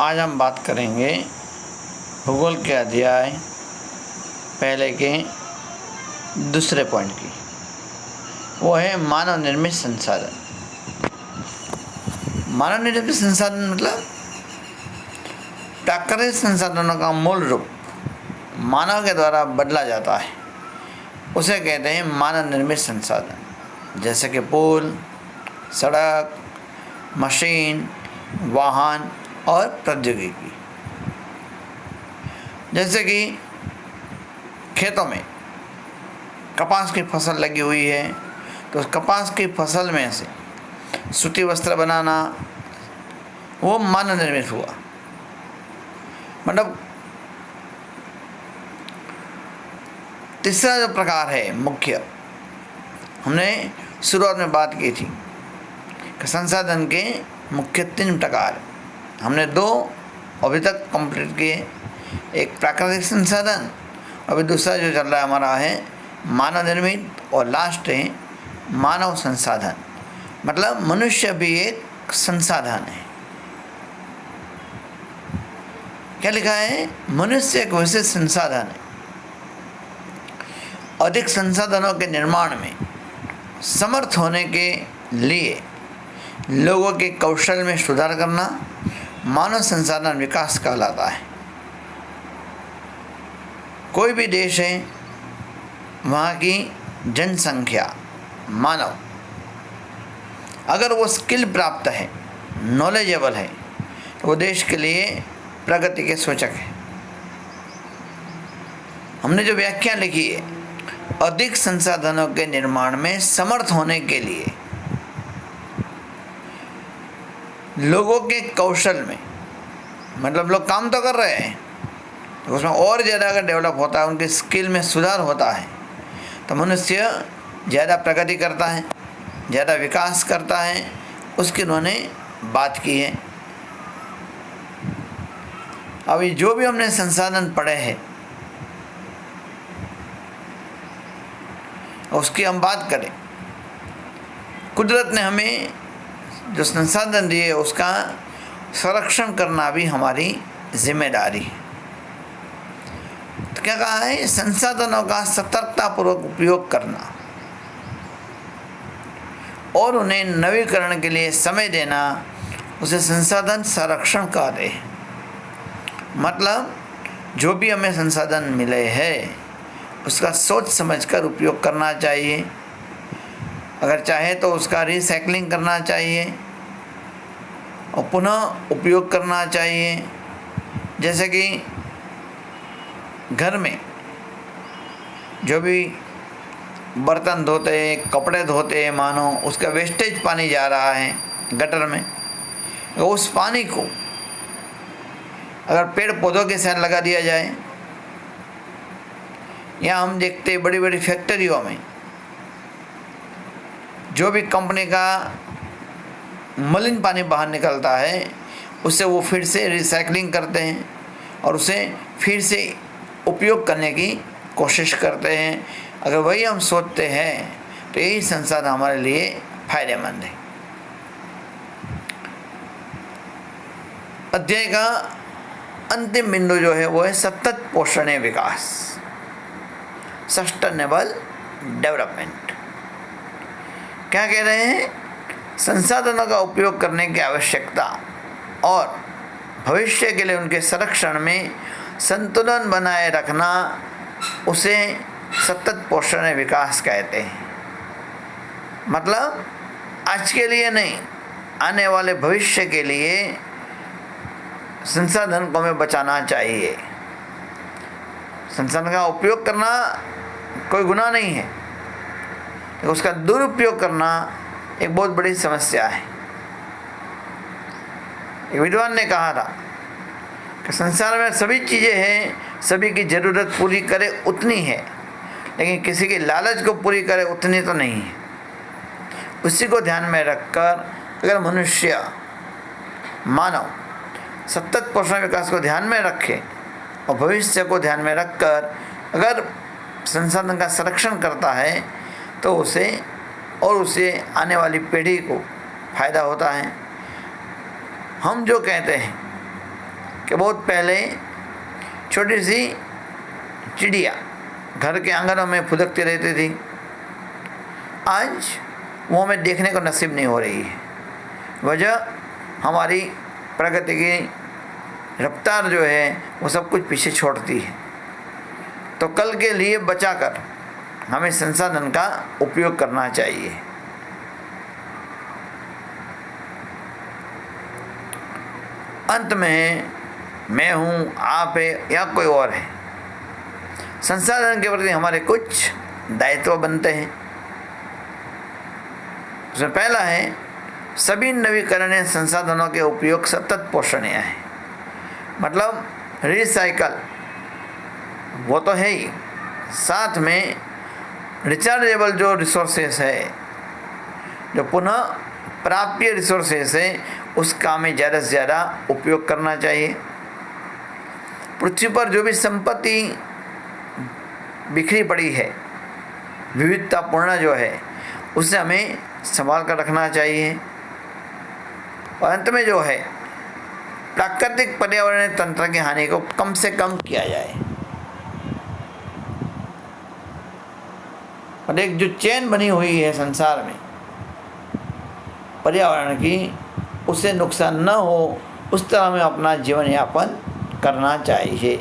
आज हम बात करेंगे भूगोल के अध्याय पहले के दूसरे पॉइंट की। वो है मानव निर्मित संसाधन। मानव निर्मित संसाधन मतलब प्राकृतिक संसाधनों का मूल रूप मानव के द्वारा बदला जाता है, उसे कहते हैं मानव निर्मित संसाधन। जैसे कि पुल, सड़क, मशीन, वाहन और प्रौद्योगिकी। जैसे कि खेतों में कपास की फसल लगी हुई है, तो उस कपास की फसल में से सूती वस्त्र बनाना वो मानव निर्मित हुआ। मतलब तीसरा जो प्रकार है मुख्य, हमने शुरुआत में बात की थी कि संसाधन के मुख्य 3 प्रकार। हमने 2 अभी तक कंप्लीट किए, एक प्राकृतिक संसाधन, अभी दूसरा जो चल रहा है हमारा है मानव निर्मित, और लास्ट है मानव संसाधन। मतलब मनुष्य भी एक संसाधन है। क्या लिखा है? मनुष्य एक विशेष संसाधन है। अधिक संसाधनों के निर्माण में समर्थ होने के लिए लोगों के कौशल में सुधार करना मानव संसाधन विकास कहलाता है। कोई भी देश है, वहाँ की जनसंख्या मानव अगर वो स्किल प्राप्त है, नॉलेजेबल है, तो वो देश के लिए प्रगति के सूचक है। हमने जो व्याख्या लिखी है, अधिक संसाधनों के निर्माण में समर्थ होने के लिए लोगों के कौशल में, मतलब लोग काम तो कर रहे हैं, तो उसमें और ज़्यादा अगर डेवलप होता है, उनकी स्किल में सुधार होता है, तो मनुष्य ज़्यादा प्रगति करता है, ज़्यादा विकास करता है। उसकी उन्होंने बात की है। अभी जो भी हमने संसाधन पढ़े हैं, उसकी हम बात करें। कुदरत ने हमें जो संसाधन दिए, उसका संरक्षण करना भी हमारी जिम्मेदारी है। तो क्या कहा है? संसाधनों का सतर्कतापूर्वक उपयोग करना और उन्हें नवीकरण के लिए समय देना, उसे संसाधन संरक्षण कहते हैं। मतलब जो भी हमें संसाधन मिले हैं, उसका सोच समझकर उपयोग करना चाहिए। अगर चाहे तो उसका रिसाइकलिंग करना चाहिए और पुनः उपयोग करना चाहिए। जैसे कि घर में जो भी बर्तन धोते, कपड़े धोते, मानो उसका वेस्टेज पानी जा रहा है गटर में, तो उस पानी को अगर पेड़ पौधों के साथ लगा दिया जाए, या हम देखते बड़ी बड़ी फैक्ट्रियों में जो भी कंपनी का मलिन पानी बाहर निकलता है, उससे वो फिर से रिसाइकलिंग करते हैं और उसे फिर से उपयोग करने की कोशिश करते हैं। अगर वही हम सोचते हैं, तो यही संसाधन हमारे लिए फायदेमंद है। अध्याय का अंतिम बिंदु जो है वो है सतत पोषणीय विकास, सस्टेनेबल डेवलपमेंट। क्या कह रहे हैं? संसाधनों का उपयोग करने की आवश्यकता और भविष्य के लिए उनके संरक्षण में संतुलन बनाए रखना, उसे सतत पोषणीय विकास कहते हैं। मतलब आज के लिए नहीं, आने वाले भविष्य के लिए संसाधन को हमें बचाना चाहिए। संसाधन का उपयोग करना कोई गुनाह नहीं है, तो उसका दुरुपयोग करना एक बहुत बड़ी समस्या है। एक विद्वान ने कहा था कि संसार में सभी चीज़ें हैं, सभी की ज़रूरत पूरी करे उतनी है, लेकिन किसी की लालच को पूरी करे उतनी तो नहीं है। उसी को ध्यान में रखकर अगर मनुष्य, मानव सतत पोषण विकास को ध्यान में रखे और भविष्य को ध्यान में रखकर अगर संसाधन का संरक्षण करता है, तो उसे आने वाली पीढ़ी को फ़ायदा होता है। हम जो कहते हैं कि बहुत पहले छोटी सी चिड़िया घर के आंगनों में फुदकती रहती थी, आज वो हमें देखने को नसीब नहीं हो रही है। वजह हमारी प्रगति की रफ्तार जो है वो सब कुछ पीछे छोड़ती है। तो कल के लिए बचाकर हमें संसाधन का उपयोग करना चाहिए। अंत में मैं हूँ, आप है या कोई और है, संसाधन के प्रति हमारे कुछ दायित्व बनते हैं। उसमें पहला है सभी नवीकरणीय संसाधनों के उपयोग सतत पोषणीय है। मतलब रिसाइकल वो तो है ही, साथ में रिचार्जेबल जो रिसोर्सेस है, जो पुनः प्राप्य रिसोर्सेस है, उसका हमें ज़्यादा से ज़्यादा उपयोग करना चाहिए। पृथ्वी पर जो भी संपत्ति बिखरी पड़ी है, विविधतापूर्ण जो है, उसे हमें संभाल कर रखना चाहिए। और अंत में जो है प्राकृतिक पर्यावरणीय तंत्र की हानि को कम से कम किया जाए। और एक जो चेन बनी हुई है संसार में पर्यावरण की, उससे नुकसान न हो उस तरह हमें अपना जीवन यापन करना चाहिए।